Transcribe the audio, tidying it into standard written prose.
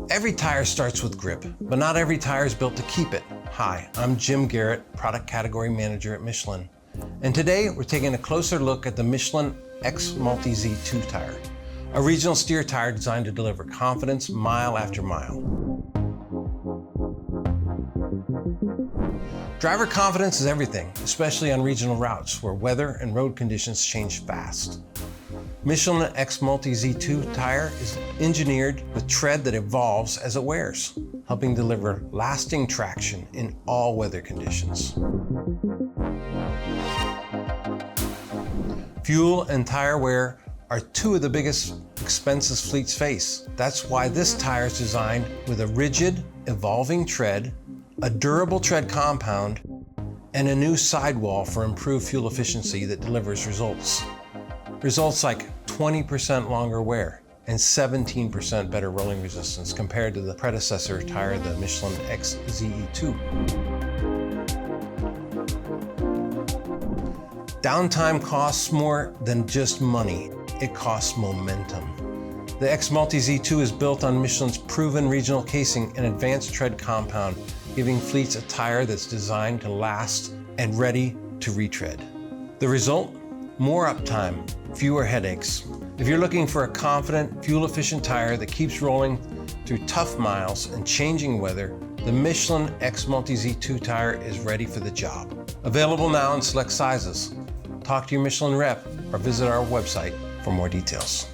Every tire starts with grip, but not every tire is built to keep it. Hi, I'm Jim Garrett, Product Category Manager at Michelin. And today we're taking a closer look at the Michelin X Multi Z2 tire, a regional steer tire designed to deliver confidence mile after mile. Driver confidence is everything, especially on regional routes where weather and road conditions change fast. Michelin X Multi Z2 tire is engineered with tread that evolves as it wears, helping deliver lasting traction in all weather conditions. Fuel and tire wear are two of the biggest expenses fleets face. That's why this tire is designed with a rigid, evolving tread, a durable tread compound, and a new sidewall for improved fuel efficiency that delivers results. Results like 20% longer wear and 17% better rolling resistance compared to the predecessor tire, the Michelin X ZE2. Downtime costs more than just money. It costs momentum. The X Multi Z2 is built on Michelin's proven regional casing and advanced tread compound, giving fleets a tire that's designed to last and ready to retread. The result? More uptime, fewer headaches. If you're looking for a confident, fuel-efficient tire that keeps rolling through tough miles and changing weather, the Michelin X Multi Z2 tire is ready for the job. Available now in select sizes. Talk to your Michelin rep or visit our website for more details.